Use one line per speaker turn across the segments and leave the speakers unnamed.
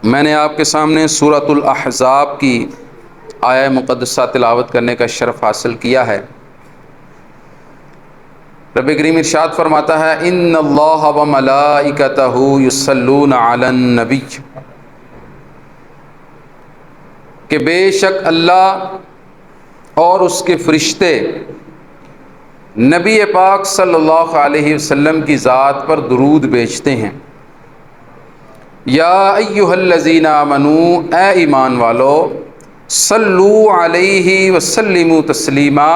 میں نے آپ کے سامنے سورۃ الاحزاب کی آیہ مقدسہ تلاوت کرنے کا شرف حاصل کیا ہے۔ رب کریم ارشاد فرماتا ہے ان اللہ وملائکتہ یصلون علی النبی، کہ بے شک اللہ اور اس کے فرشتے نبی پاک صلی اللہ علیہ وسلم کی ذات پر درود بھیجتے ہیں۔ یا ایھا الذین آمنوا، اے ایمان والو، صلو علیہ وسلموا تسلیما،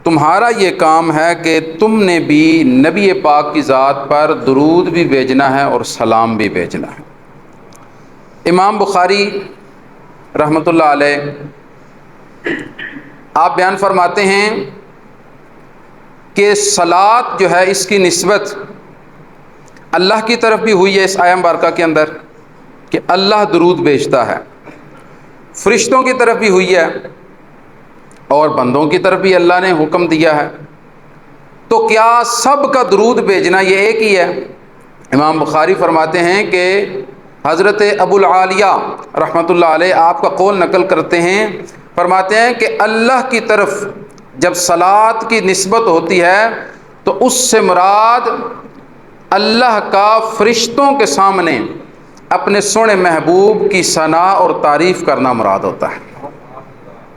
تمہارا یہ کام ہے کہ تم نے بھی نبی پاک کی ذات پر درود بھی بھیجنا ہے اور سلام بھی بھیجنا ہے۔ امام بخاری رحمۃ اللہ علیہ آپ بیان فرماتے ہیں کہ صلات جو ہے اس کی نسبت اللہ کی طرف بھی ہوئی ہے اس آیہ مبارکہ کے اندر کہ اللہ درود بھیجتا ہے، فرشتوں کی طرف بھی ہوئی ہے اور بندوں کی طرف بھی اللہ نے حکم دیا ہے۔ تو کیا سب کا درود بھیجنا یہ ایک ہی ہے؟ امام بخاری فرماتے ہیں کہ حضرت ابو العالیہ رحمۃ اللہ علیہ آپ کا قول نقل کرتے ہیں، فرماتے ہیں کہ اللہ کی طرف جب صلات کی نسبت ہوتی ہے تو اس سے مراد اللہ کا فرشتوں کے سامنے اپنے سونے محبوب کی ثنا اور تعریف کرنا مراد ہوتا ہے،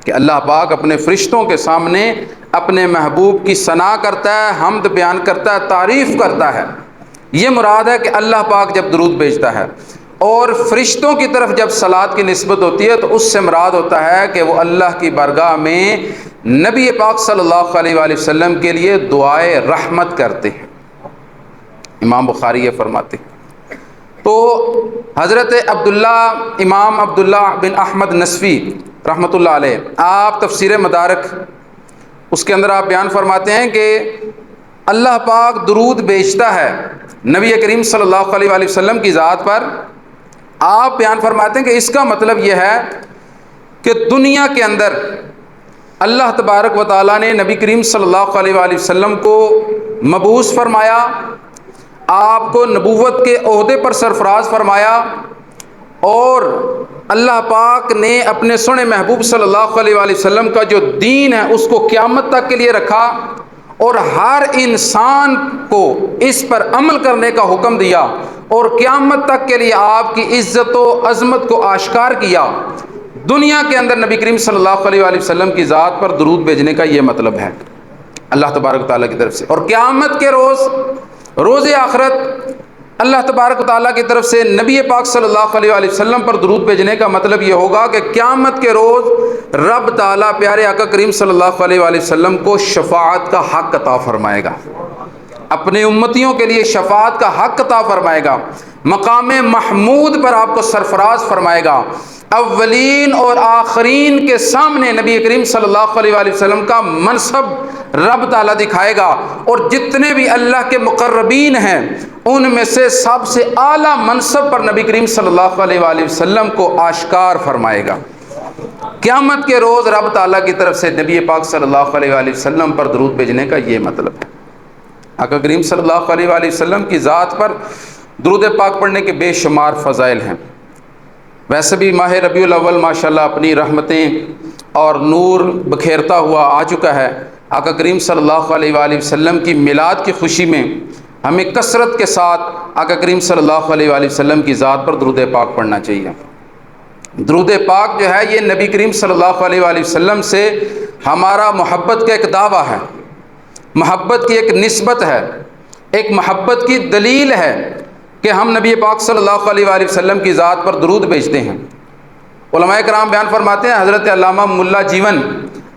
کہ اللہ پاک اپنے فرشتوں کے سامنے اپنے محبوب کی ثنا کرتا ہے، حمد بیان کرتا ہے، تعریف کرتا ہے۔ یہ مراد ہے کہ اللہ پاک جب درود بھیجتا ہے، اور فرشتوں کی طرف جب صلات کی نسبت ہوتی ہے تو اس سے مراد ہوتا ہے کہ وہ اللہ کی بارگاہ میں نبی پاک صلی اللہ علیہ وآلہ وسلم کے لیے دعائے رحمت کرتے ہیں۔ امام بخاری یہ فرماتے ہیں۔ تو حضرت امام عبداللہ بن احمد نصفی رحمۃ اللہ علیہ آپ تفسیر مدارک اس کے اندر آپ بیان فرماتے ہیں کہ اللہ پاک درود بھیجتا ہے نبی کریم صلی اللہ علیہ وآلہ وسلم کی ذات پر۔ آپ بیان فرماتے ہیں کہ اس کا مطلب یہ ہے کہ دنیا کے اندر اللہ تبارک و تعالیٰ نے نبی کریم صلی اللہ علیہ وآلہ وسلم کو مبعوث فرمایا، آپ کو نبوت کے عہدے پر سرفراز فرمایا، اور اللہ پاک نے اپنے سونے محبوب صلی اللہ علیہ وآلہ وسلم کا جو دین ہے اس کو قیامت تک کے لیے رکھا، اور ہر انسان کو اس پر عمل کرنے کا حکم دیا، اور قیامت تک کے لیے آپ کی عزت و عظمت کو آشکار کیا۔ دنیا کے اندر نبی کریم صلی اللہ علیہ وآلہ وسلم کی ذات پر درود بھیجنے کا یہ مطلب ہے اللہ تبارک و تعالیٰ کی طرف سے۔ اور قیامت کے روز آخرت اللہ تبارک و تعالیٰ کی طرف سے نبی پاک صلی اللہ علیہ وآلہ وسلم پر درود بھیجنے کا مطلب یہ ہوگا کہ قیامت کے روز رب تعالیٰ پیارے آقا کریم صلی اللہ علیہ وآلہ وسلم کو شفاعت کا حق عطا فرمائے گا، اپنے امتیوں کے لیے شفاعت کا حق عطا فرمائے گا، مقام محمود پر آپ کو سرفراز فرمائے گا، اولین اور آخرین کے سامنے نبی کریم صلی اللہ علیہ وآلہ وسلم کا منصب رب تعالیٰ دکھائے گا، اور جتنے بھی اللہ کے مقربین ہیں ان میں سے سب سے اعلیٰ منصب پر نبی کریم صلی اللہ علیہ وآلہ وسلم کو آشکار فرمائے گا۔ قیامت کے روز رب تعالیٰ کی طرف سے نبی پاک صلی اللہ علیہ وآلہ وسلم پر درود بھیجنے کا یہ مطلب ہے۔ آقا کریم صلی اللہ علیہ وآلہ وسلم کی ذات پر درود پاک پڑھنے کے بے شمار فضائل ہیں۔ ویسے بھی ماہ ربیع الاول ماشاءاللہ اپنی رحمتیں اور نور بکھیرتا ہوا آ چکا ہے۔ آقا کریم صلی اللہ علیہ وآلہ وسلم کی میلاد کی خوشی میں ہمیں کثرت کے ساتھ آقا کریم صلی اللہ علیہ وآلہ وسلم کی ذات پر درود پاک پڑھنا چاہیے۔ درود پاک جو ہے یہ نبی کریم صلی اللہ علیہ وآلہ وسلم سے ہمارا محبت کا ایک دعویٰ ہے، محبت کی ایک نسبت ہے، ایک محبت کی دلیل ہے کہ ہم نبی پاک صلی اللہ علیہ وآلہ وسلم کی ذات پر درود بھیجتے ہیں۔ علماء کرام بیان فرماتے ہیں، حضرت علامہ ملا جیون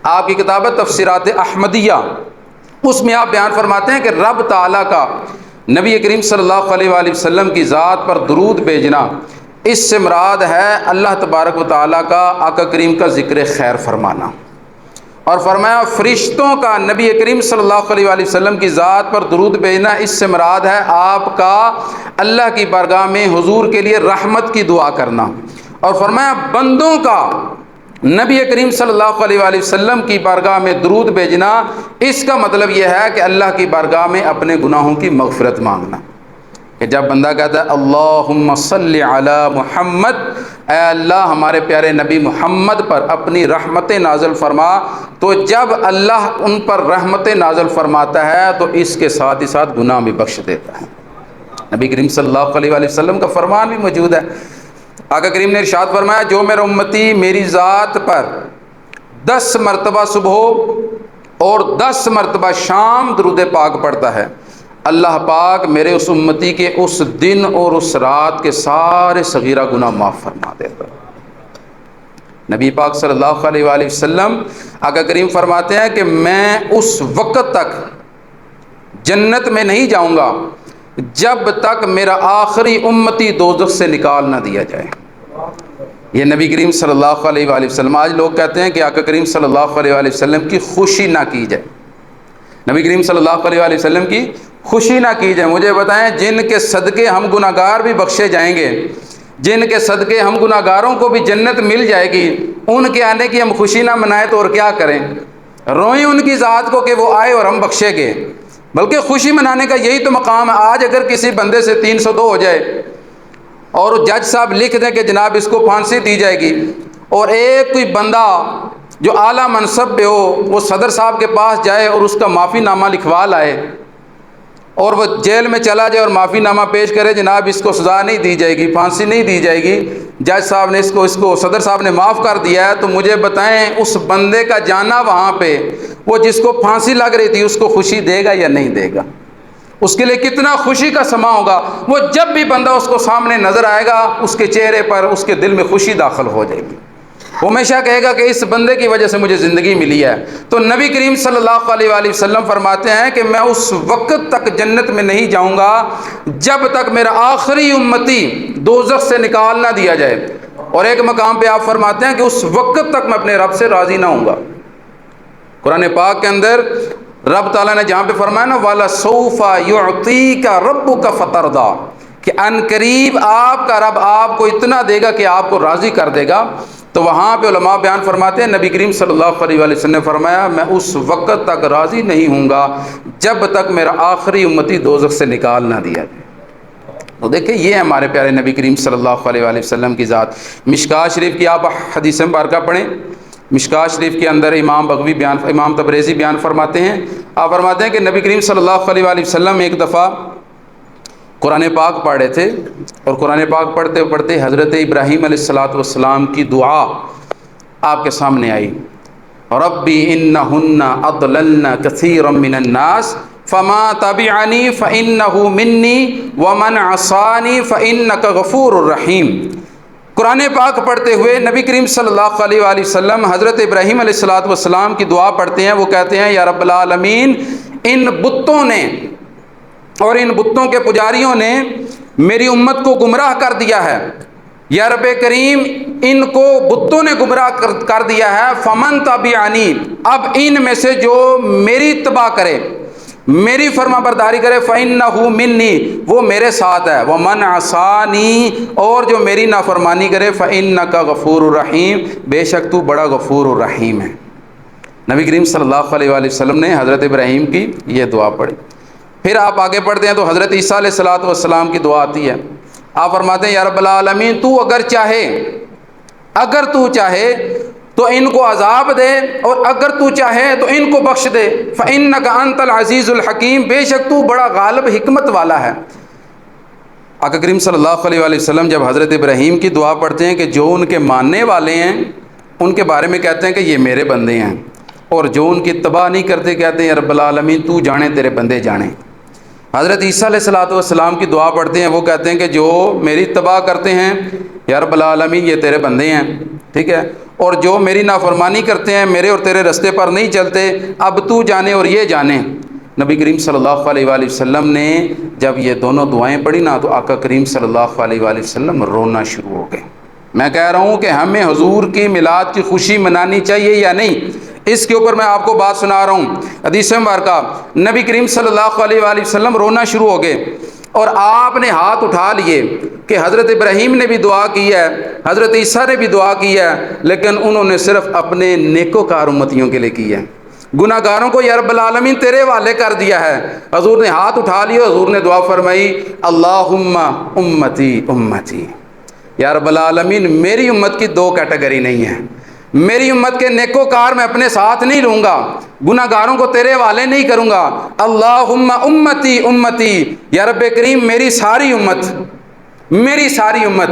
آپ کی کتاب ہے تفسیرات احمدیہ، اس میں آپ بیان فرماتے ہیں کہ رب تعالیٰ کا نبی کریم صلی اللہ علیہ وآلہ وسلم کی ذات پر درود بھیجنا، اس سے مراد ہے اللہ تبارک و تعالیٰ کا آقا کریم کا ذکر خیر فرمانا، اور فرمایا فرشتوں کا نبی کریم صلی اللہ علیہ وآلہ وسلم کی ذات پر درود بھیجنا، اس سے مراد ہے آپ کا اللہ کی بارگاہ میں حضور کے لیے رحمت کی دعا کرنا، اور فرمایا بندوں کا نبی کریم صلی اللہ علیہ وآلہ وسلم کی بارگاہ میں درود بھیجنا، اس کا مطلب یہ ہے کہ اللہ کی بارگاہ میں اپنے گناہوں کی مغفرت مانگنا۔ کہ جب بندہ کہتا ہے اللہم صلی علی محمد، اے اللہ ہمارے پیارے نبی محمد پر اپنی رحمت نازل فرما، تو جب اللہ ان پر رحمت نازل فرماتا ہے تو اس کے ساتھ ہی ساتھ گناہ بھی بخش دیتا ہے۔ نبی کریم صلی اللہ علیہ وآلہ وسلم کا فرمان بھی موجود ہے۔ آقا کریم نے ارشاد فرمایا جو میرا امتی میری ذات پر 10 مرتبہ صبح اور 10 مرتبہ شام درود پاک پڑھتا ہے، اللہ پاک میرے اس امتی کے اس دن اور اس رات کے سارے صغیرہ گناہ معاف فرما دیتا ہے۔ نبی پاک صلی اللہ علیہ وآلہ وسلم آقا کریم فرماتے ہیں کہ میں اس وقت تک جنت میں نہیں جاؤں گا جب تک میرا آخری امتی دوزخ سے نکال نہ دیا جائے۔ یہ نبی کریم صلی اللہ علیہ وآلہ وسلم، آج لوگ کہتے ہیں کہ آقا کریم صلی اللہ علیہ وآلہ وسلم کی خوشی نہ کی جائے، نبی کریم صلی اللہ علیہ وآلہ وسلم کی خوشی نہ کی جائے۔ مجھے بتائیں جن کے صدقے ہم گناہ گار بھی بخشے جائیں گے، جن کے صدقے ہم گناہ گاروں کو بھی جنت مل جائے گی، ان کے آنے کی ہم خوشی نہ منائیں تو اور کیا کریں؟ روئیں ان کی ذات کو کہ وہ آئے اور ہم بخشے گے، بلکہ خوشی منانے کا یہی تو مقام ہے۔ آج اگر کسی بندے سے 302 ہو جائے اور جج صاحب لکھ دیں کہ جناب اس کو پھانسی دی جائے گی، اور ایک کوئی بندہ جو اعلیٰ منصب پہ ہو وہ صدر صاحب کے پاس جائے اور اس کا معافی نامہ لکھوا لائے اور وہ جیل میں چلا جائے اور معافی نامہ پیش کرے جناب اس کو سزا نہیں دی جائے گی، پھانسی نہیں دی جائے گی، جج صاحب نے اس کو صدر صاحب نے معاف کر دیا ہے، تو مجھے بتائیں اس بندے کا جانا وہاں پہ وہ جس کو پھانسی لگ رہی تھی اس کو خوشی دے گا یا نہیں دے گا؟ اس کے لیے کتنا خوشی کا سما ہوگا۔ وہ جب بھی بندہ اس کو سامنے نظر آئے گا اس کے چہرے پر اس کے دل میں خوشی داخل ہو جائے گی، وہ ہمیشہ کہے گا کہ اس بندے کی وجہ سے مجھے زندگی ملی ہے۔ تو نبی کریم صلی اللہ علیہ وآلہ وسلم فرماتے ہیں کہ میں اس وقت تک جنت میں نہیں جاؤں گا جب تک میرا آخری امتی دوزخ سے نکال نہ دیا جائے، اور ایک مقام پہ آپ فرماتے ہیں کہ اس وقت تک میں اپنے رب سے راضی نہ ہوں گا۔ قرآن پاک کے اندر رب تعالیٰ نے جہاں پہ فرمایا نا وَلَسَوْفَ يُعْطِيكَ رَبُّكَ فَتَرْضَىٰ، کہ ان قریب آپ کا رب آپ کو اتنا دے گا کہ آپ کو راضی کر دے گا، تو وہاں پہ علماء بیان فرماتے ہیں نبی کریم صلی اللہ علیہ وآلہ وسلم نے فرمایا میں اس وقت تک راضی نہیں ہوں گا جب تک میرا آخری امتی دوزخ سے نکال نہ دیا جائے۔ تو دیکھیں یہ ہے ہمارے پیارے نبی کریم صلی اللہ علیہ وآلہ وسلم کی ذات۔ مشکوٰۃ شریف کی آپ حدیث مبارکہ پڑھیں، مشکوٰۃ شریف کے اندر امام تبریزی بیان فرماتے ہیں، آپ فرماتے ہیں کہ نبی کریم صلی اللہ علیہ وآلہ وسلم ایک دفعہ قرآن پاک پڑھ رہے تھے، اور قرآن پاک پڑھتے پڑھتے حضرت ابراہیم علیہ السلام کی دعا آپ کے سامنے آئی، ربی انہن اضللن کثیرا من الناس فما تبعنی فانہ منی ومن عصانی فانک غفور الرحیم۔ قرآن پاک پڑھتے ہوئے نبی کریم صلی اللہ علیہ وآلہ وسلم حضرت ابراہیم علیہ السلام کی دعا پڑھتے ہیں، وہ کہتے ہیں یا رب العالمین ان بتوں نے اور ان بتوں کے پجاریوں نے میری امت کو گمراہ کر دیا ہے، یا رب کریم ان کو بتوں نے گمراہ کر دیا ہے، فمن تبعنی اب ان میں سے جو میری اتباع کرے میری فرما برداری کرے فإنہ منی وہ میرے ساتھ ہے، ومن عصانی اور جو میری نافرمانی کرے فإنک غفور الرحیم بے شک تو بڑا غفور الرحیم ہے۔ نبی کریم صلی اللہ علیہ وآلہ وسلم نے حضرت ابراہیم کی یہ دعا پڑھی۔ پھر آپ آگے پڑھتے ہیں تو حضرت عیسیٰ علیہ السلام کی دعا آتی ہے، آپ فرماتے ہیں یا رب العالمین تو اگر تو چاہے تو ان کو عذاب دے، اور اگر تو چاہے تو ان کو بخش دے، فإنک انت العزیز الحکیم بے شک تو بڑا غالب حکمت والا ہے۔ آقا کریم صلی اللہ علیہ وآلہ وسلم جب حضرت ابراہیم کی دعا پڑھتے ہیں کہ جو ان کے ماننے والے ہیں ان کے بارے میں کہتے ہیں کہ یہ میرے بندے ہیں، اور جو ان کی اتباع نہیں کرتے کہتے ہیں یا رب العالمین تو جانے تیرے بندے جانے۔ حضرت عیسیٰ علیہ السلام کی دعا پڑھتے ہیں، وہ کہتے ہیں کہ جو میری اتباع کرتے ہیں یا رب العالمین یہ تیرے بندے ہیں، ٹھیک ہے، اور جو میری نافرمانی کرتے ہیں میرے اور تیرے رستے پر نہیں چلتے اب تو جانے اور یہ جانے۔ نبی کریم صلی اللہ علیہ وآلہ وسلم نے جب یہ دونوں دعائیں پڑھی نا تو آقا کریم صلی اللہ علیہ وآلہ وسلم رونا شروع ہو گئے۔ میں کہہ رہا ہوں کہ ہمیں حضور کی میلاد کی خوشی منانی چاہیے یا نہیں، اس کے اوپر میں آپ کو بات سنا رہا ہوں۔ حدیث مبارکہ نبی کریم صلی اللہ علیہ وآلہ وسلم رونا شروع ہو گئے، اور آپ نے ہاتھ اٹھا لیے کہ حضرت ابراہیم نے بھی دعا کی ہے، حضرت عیسیٰ نے بھی دعا کی ہے، لیکن انہوں نے صرف اپنے نیکوکار امتیوں کے لیے کی ہے۔ گناہگاروں کو یا رب العالمین تیرے حوالے کر دیا ہے۔ حضور نے ہاتھ اٹھا لیا، حضور نے دعا فرمائی اللہم امتی امتی، یا رب العالمین میری امت کی دو کیٹیگری نہیں ہے، میری امت کے نیکوکار میں اپنے ساتھ نہیں لوں گا، گناہگاروں کو تیرے حوالے نہیں کروں گا۔ اللہم امتی امتی، یا رب کریم میری ساری امت، میری ساری امت۔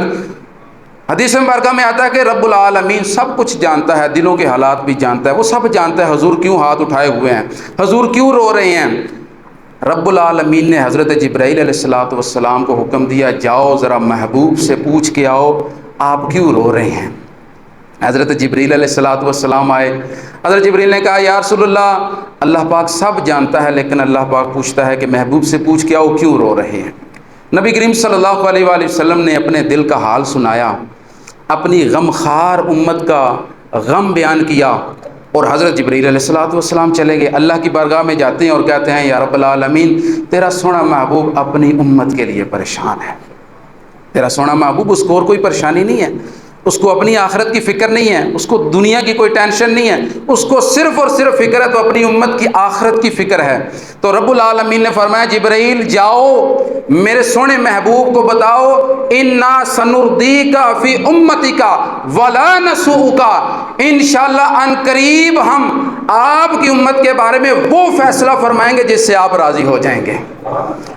حدیث مبارکہ میں آتا ہے کہ رب العالمین سب کچھ جانتا ہے، دلوں کے حالات بھی جانتا ہے، وہ سب جانتا ہے حضور کیوں ہاتھ اٹھائے ہوئے ہیں، حضور کیوں رو رہے ہیں۔ رب العالمین نے حضرت جبرائیل علیہ السلام کو حکم دیا جاؤ ذرا محبوب سے پوچھ کے آؤ آپ کیوں رو رہے ہیں۔ حضرت جبرائیل علیہ السلام آئے، حضرت جبرائیل نے کہا یا رسول اللہ، اللہ پاک سب جانتا ہے لیکن اللہ پاک پوچھتا ہے کہ محبوب سے پوچھ کے آؤ کیوں رو رہے ہیں۔ نبی کریم صلی اللہ علیہ وآلہ وسلم نے اپنے دل کا حال سنایا، اپنی غمخوار امت کا غم بیان کیا، اور حضرت جبرائیل علیہ السلام چلے گئے، اللہ کی بارگاہ میں جاتے ہیں اور کہتے ہیں یا رب العالمین تیرا سونا محبوب اپنی امت کے لیے پریشان ہے، تیرا سونا محبوب اس کو اور کوئی پریشانی نہیں ہے، اس کو اپنی آخرت کی فکر نہیں ہے، اس کو دنیا کی کوئی ٹینشن نہیں ہے، اس کو صرف اور صرف فکر ہے تو اپنی امت کی آخرت کی فکر ہے۔ تو رب العالمین نے فرمایا جبرائیل جاؤ میرے سونے محبوب کو بتاؤ انا سنردیک فی امتک ولا نسوءک، انشاءاللہ ان قریب ہم آپ کی امت کے بارے میں وہ فیصلہ فرمائیں گے جس سے آپ راضی ہو جائیں گے،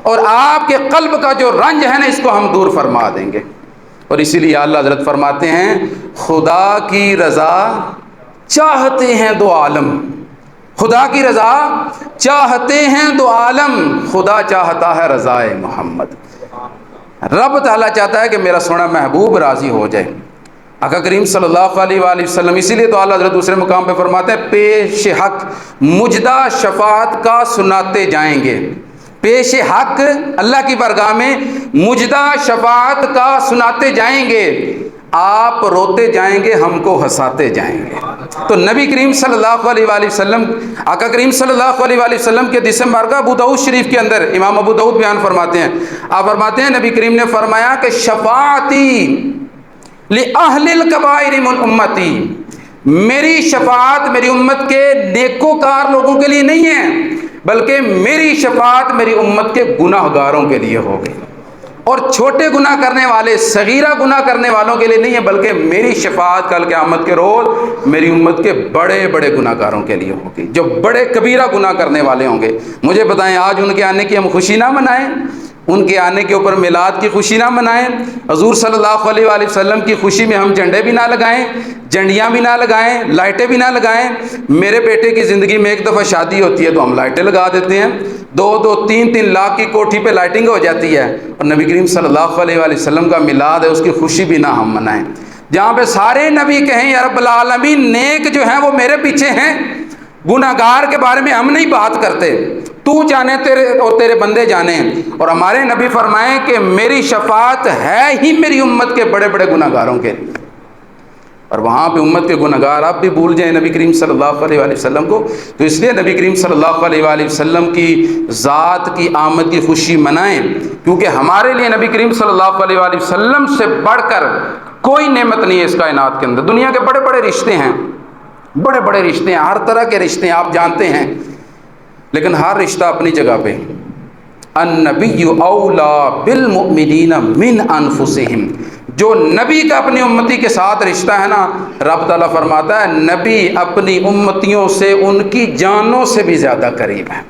اور آپ کے قلب کا جو رنج ہے نا اس کو ہم دور فرما دیں گے۔ اور اسی لیے اللہ حضرت فرماتے ہیں خدا کی رضا چاہتے ہیں دو عالم، خدا کی رضا چاہتے ہیں دو عالم، خدا چاہتا ہے رضائے محمد۔ رب تعالیٰ چاہتا ہے کہ میرا سونا محبوب راضی ہو جائے۔ آقا کریم صلی اللہ علیہ وآلہ وسلم، اسی لیے تو اللہ حضرت دوسرے مقام پہ فرماتے ہیں پیش حق مجدہ شفاعت کا سناتے جائیں گے، پیش حق اللہ کی بارگاہ میں مجدہ شفاعت کا سناتے جائیں گے، آپ روتے جائیں گے ہم کو ہنساتے جائیں گے۔ تو نبی کریم صلی اللہ علیہ وآلہ وسلم، آقا کریم صلی اللہ علیہ وآلہ وسلم کے حدیث مبارکہ ابو داؤد شریف کے اندر امام ابو داؤد بیان فرماتے ہیں، آپ فرماتے ہیں نبی کریم نے فرمایا کہ شفاعتی لأہل الکبائر من امتی، میری شفاعت میری امت کے نیکوکار لوگوں کے لیے نہیں ہے بلکہ میری شفاعت میری امت کے گناہ گاروں کے لیے ہوگی، اور چھوٹے گناہ کرنے والے صغیرہ گناہ کرنے والوں کے لیے نہیں ہے بلکہ میری شفاعت کل قیامت کے روز میری امت کے بڑے بڑے گناہ گاروں کے لیے ہوگی، جو بڑے کبیرہ گناہ کرنے والے ہوں گے۔ مجھے بتائیں آج ان کے آنے کی ہم خوشی نہ منائیں، ان کے آنے کے اوپر میلاد کی خوشی نہ منائیں، حضور صلی اللہ علیہ وآلہ وسلم کی خوشی میں ہم جھنڈے بھی نہ لگائیں، جھنڈیاں بھی نہ لگائیں، لائٹیں بھی نہ لگائیں۔ میرے بیٹے کی زندگی میں ایک دفعہ شادی ہوتی ہے تو ہم لائٹیں لگا دیتے ہیں، 2-3 لاکھ کی کوٹھی پہ لائٹنگ ہو جاتی ہے، اور نبی کریم صلی اللہ علیہ وآلہ وسلم کا میلاد ہے اس کی خوشی بھی نہ ہم منائیں، جہاں پہ سارے نبی کہیں یا رب العالمین نیک جو ہیں وہ میرے پیچھے ہیں، گناہگار کے بارے میں ہم نہیں بات کرتے، تو جانے تیرے اور تیرے بندے جانے۔ اور ہمارے نبی فرمائیں کہ میری شفاعت ہے ہی میری امت کے بڑے بڑے گناہگاروں کے لیے، اور وہاں پہ امت کے گناہگار آپ بھی بھول جائیں نبی کریم صلی اللہ علیہ وآلہ وسلم کو، تو اس لیے نبی کریم صلی اللہ علیہ وآلہ وسلم کی ذات کی آمد کی خوشی منائیں، کیونکہ ہمارے لیے نبی کریم صلی اللہ علیہ وآلہ وسلم سے بڑھ کر کوئی نعمت نہیں ہے اس کائنات کے اندر۔ دنیا کے بڑے بڑے رشتے ہیں، بڑے بڑے رشتے ہیں، ہر طرح کے رشتے ہیں آپ جانتے ہیں، لیکن ہر رشتہ اپنی جگہ پہ۔ النبی اولا بالمؤمنین من انفسہم، جو نبی کا اپنی امتی کے ساتھ رشتہ ہے نا، رب تعالیٰ فرماتا ہے نبی اپنی امتیوں سے ان کی جانوں سے بھی زیادہ قریب ہے۔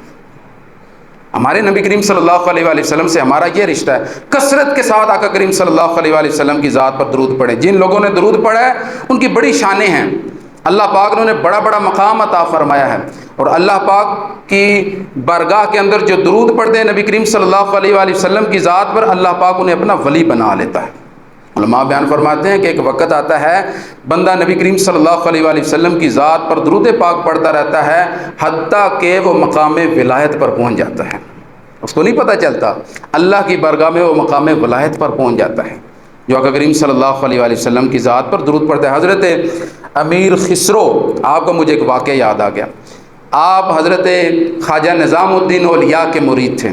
ہمارے نبی کریم صلی اللہ علیہ وآلہ وسلم سے ہمارا یہ رشتہ ہے، کثرت کے ساتھ آقا کریم صلی اللہ علیہ وآلہ وسلم کی ذات پر درود پڑھیں۔ جن لوگوں نے درود پڑھا ہے ان کی بڑی شانیں ہیں، اللہ پاک نے انہیں بڑا بڑا مقام عطا فرمایا ہے، اور اللہ پاک کی بارگاہ کے اندر جو درود پڑھتے ہیں نبی کریم صلی اللہ علیہ وآلہ وسلم کی ذات پر، اللہ پاک انہیں اپنا ولی بنا لیتا ہے۔ علماء بیان فرماتے ہیں کہ ایک وقت آتا ہے بندہ نبی کریم صلی اللہ علیہ وآلہ وسلم کی ذات پر درود پاک پڑھتا رہتا ہے حتیٰ کہ وہ مقام ولایت پر پہنچ جاتا ہے، اس کو نہیں پتہ چلتا، اللہ کی بارگاہ میں وہ مقام ولایت پر پہنچ جاتا ہے جو آقا کریم صلی اللہ علیہ وآلہ وسلم کی ذات پر درود پڑھتا ہے۔ حضرت امیر خسرو، آپ کو مجھے ایک واقعہ یاد آ گیا، آپ حضرت خواجہ نظام الدین اولیاء کے مرید تھے۔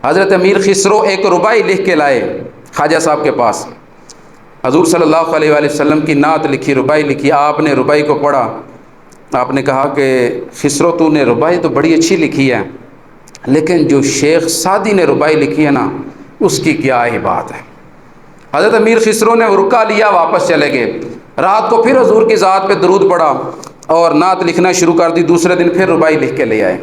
حضرت امیر خسرو ایک ربائی لکھ کے لائے خواجہ صاحب کے پاس، حضور صلی اللہ علیہ وآلہ وسلم کی نعت لکھی، ربائی لکھی، آپ نے ربائی کو پڑھا، آپ نے کہا کہ خسرو تو نے ربائی تو بڑی اچھی لکھی ہے، لیکن جو شیخ سعدی نے ربائی لکھی ہے نا اس کی کیا ہی بات ہے۔ حضرت امیر خسرو نے رکا لیا، واپس چلے گئے، رات کو پھر حضور کی ذات پہ درود پڑھا اور نعت لکھنا شروع کر دی، دوسرے دن پھر ربائی لکھ کے لے آئے،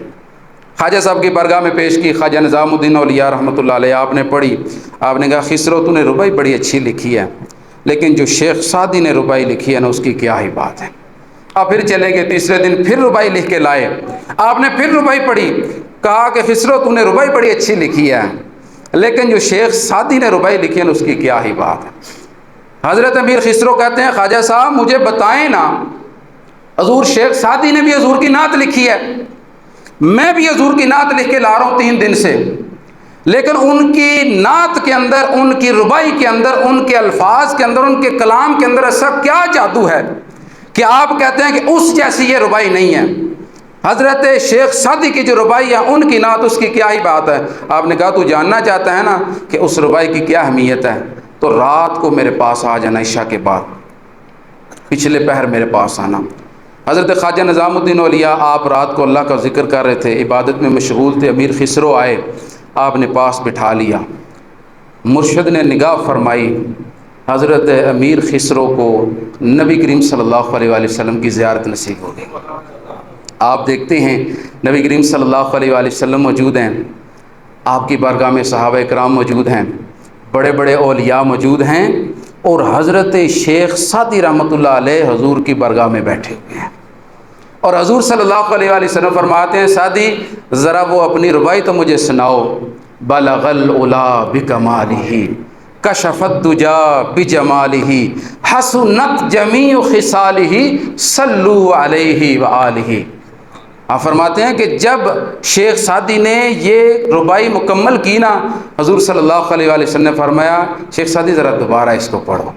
خواجہ صاحب کی بارگاہ میں پیش کی، خواجہ نظام الدین اولیاء رحمۃ اللہ علیہ، آپ نے پڑھی، آپ نے کہا خسرو تو نے ربائی بڑی اچھی لکھی ہے، لیکن جو شیخ سعدی نے ربائی لکھی ہے نا اس کی کیا ہی بات ہے۔ آپ پھر چلے گئے، تیسرے دن پھر ربائی لکھ کے لائے، آپ نے پھر ربائی پڑھی، کہا کہ خسرو تو نے ربائی بڑی اچھی لکھی ہے، لیکن جو شیخ سعدی نے ربائی لکھی ہے نا اس کی کیا ہی بات ہے۔ حضرت امیر خسرو کہتے ہیں خواجہ صاحب مجھے بتائیں نا، حضور شیخ سعدی نے بھی حضور کی نعت لکھی ہے، میں بھی حضور کی نعت لکھ کے لا رہا ہوں 3 دن سے، لیکن ان کی نعت کے اندر، ان کی ربائی کے اندر، ان کے الفاظ کے اندر، ان کے کلام کے اندر ایسا کیا جادو ہے کہ آپ کہتے ہیں کہ اس جیسی یہ ربائی نہیں ہے۔ حضرت شیخ سعدی کی جو ربائی ہے ان کی نعت اس کی کیا ہی بات ہے۔ آپ نے کہا تو جاننا چاہتا ہے نا کہ اس ربائی کی کیا اہمیت ہے، تو رات کو میرے پاس آ جانا، عشاء کے بعد پچھلے پہر میرے پاس آنا۔ حضرت خواجہ نظام الدین اولیاء آپ رات کو اللہ کا ذکر کر رہے تھے، عبادت میں مشغول تھے، امیر خسرو آئے، آپ نے پاس بٹھا لیا، مرشد نے نگاہ فرمائی، حضرت امیر خسرو کو نبی کریم صلی اللہ علیہ وآلہ وسلم کی زیارت نصیب ہو گئی۔ آپ دیکھتے ہیں نبی کریم صلی اللہ علیہ وآلہ وسلم موجود ہیں، آپ کی بارگاہ میں صحابہ کرام موجود ہیں، بڑے بڑے اولیاء موجود ہیں، اور حضرت شیخ سعدی رحمۃ اللہ علیہ حضور کی بارگاہ میں بیٹھے ہوئے ہیں، اور حضور صلی اللہ علیہ وآلہ وسلم فرماتے ہیں سعدی ذرا وہ اپنی ربائی تو مجھے سناؤ۔ بلغ العلا بکمالہ کشف الدجا بجمالہ حسنت جمیع خصالہ صلوا علیہ وآلہ۔ آپ فرماتے ہیں کہ جب شیخ سعدی نے یہ ربائی مکمل کی نا، حضور صلی اللہ علیہ وآلہ وسلم نے فرمایا شیخ سعدی ذرا دوبارہ اس کو پڑھو۔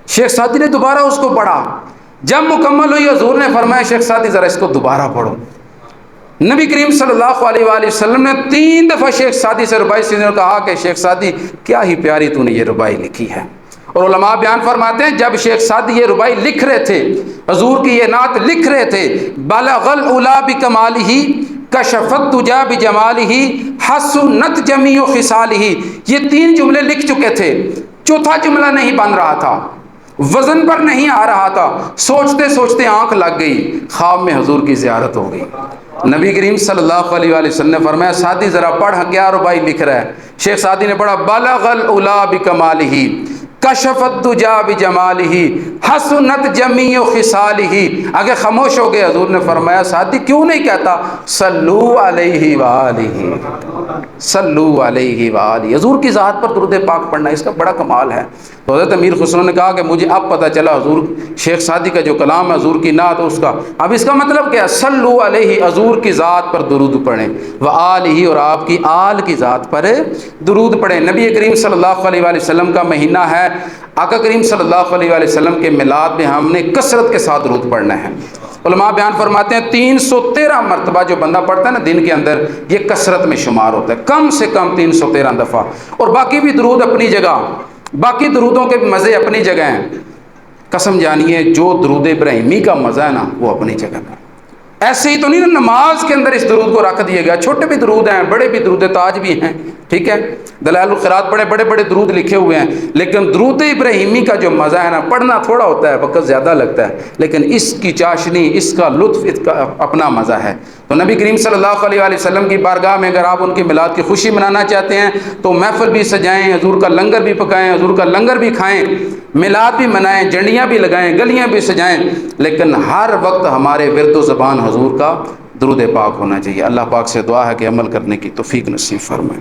شیخ سعدی نے دوبارہ اس کو پڑھا، جب مکمل ہوئی حضور نے فرمایا شیخ سعدی ذرا اس کو دوبارہ پڑھو۔ نبی کریم صلی اللہ علیہ وآلہ وسلم نے 3 دفعہ شیخ سعدی سے ربائی سیکھنے کو کہا کہ شیخ سعدی کیا ہی پیاری تو نے یہ ربائی لکھی ہے۔ اور علماء بیان فرماتے ہیں جب شیخ سعدی یہ ربائی لکھ رہے تھے، حضور کی یہ نعت لکھ رہے تھے، بلغ العلا بکمالہ کشف الدجا بجمالہ حسنت جمیع خصالہ، یہ 3 جملے لکھ چکے تھے، چوتھا جملہ نہیں بن رہا تھا، وزن پر نہیں آ رہا تھا، سوچتے سوچتے آنکھ لگ گئی، خواب میں حضور کی زیارت ہو گئی۔ نبی کریم صلی اللہ علیہ وآلہ وسلم نے فرمایا سعدی ذرا پڑھ کیا ربائی لکھ رہا ہے۔ شیخ سعدی نے پڑھا بلغ العلا بکمالہ کشف الدجا بجمالہ حسنت جمیع خصالہ۔ آگے خاموش ہو گئے، حضور نے فرمایا سعدی کیوں نہیں کہتا صلو علیہ وآلہ، صلو علیہ وآلہ، حضور کی ذات پر درود پاک پڑھنا اس کا بڑا کمال ہے۔ تو حضرت امیر خسرو نے کہا کہ مجھے اب پتہ چلا حضور شیخ سعدی کا جو کلام ہے، حضور کی نعت اس کا، اب اس کا مطلب کیا ہے؟ صلو علیہ، حضور کی ذات پر درود پڑھیں، وآلہ، اور آپ کی آل کی ذات پر درود پڑھیں۔ نبی کریم صلی اللہ علیہ وآلہ وسلم کا مہینہ ہے، آقا کریم صلی اللہ علیہ وآلہ وسلم کے میلاد میں ہم نے کثرت کے ساتھ درود پڑھنا ہے۔ علماء بیان فرماتے ہیں 313 مرتبہ جو بندہ پڑھتا ہے نا دن کے اندر، یہ کثرت میں شمار ہوتا ہے، کم سے کم 313 دفعہ، اور باقی بھی درود اپنی جگہ، باقی درودوں کے مزے اپنی جگہ ہیں۔ قسم جانیے جو درود ابراہیمی کا مزہ ہے نا وہ اپنی جگہ ہے۔ ایسے ہی تو نہیں نا نماز کے اندر اس درود کو رکھ دیا گیا، چھوٹے بھی درود ہیں، بڑے بھی درود تاج بھی ہیں، ٹھیک ہے، دلائل الخیرات بڑے بڑے بڑے درود لکھے ہوئے ہیں، لیکن درود ابراہیمی کا جو مزہ ہے نا، پڑھنا تھوڑا ہوتا ہے، وقت زیادہ لگتا ہے، لیکن اس کی چاشنی، اس کا لطف، اس کا اپنا مزہ ہے۔ تو نبی کریم صلی اللہ علیہ وآلہ وسلم کی بارگاہ میں اگر آپ ان کی میلاد کی خوشی منانا چاہتے ہیں تو محفل بھی سجائیں، حضور کا لنگر بھی پکائیں، حضور کا لنگر بھی کھائیں، میلاد بھی منائیں، جھنڈیاں بھی لگائیں، گلیاں بھی سجائیں، لیکن ہر وقت ہمارے ورد و زبان حضور کا درود پاک ہونا چاہیے۔ اللہ پاک سے دعا ہے کہ عمل کرنے کی توفیق نصیب فرمائے۔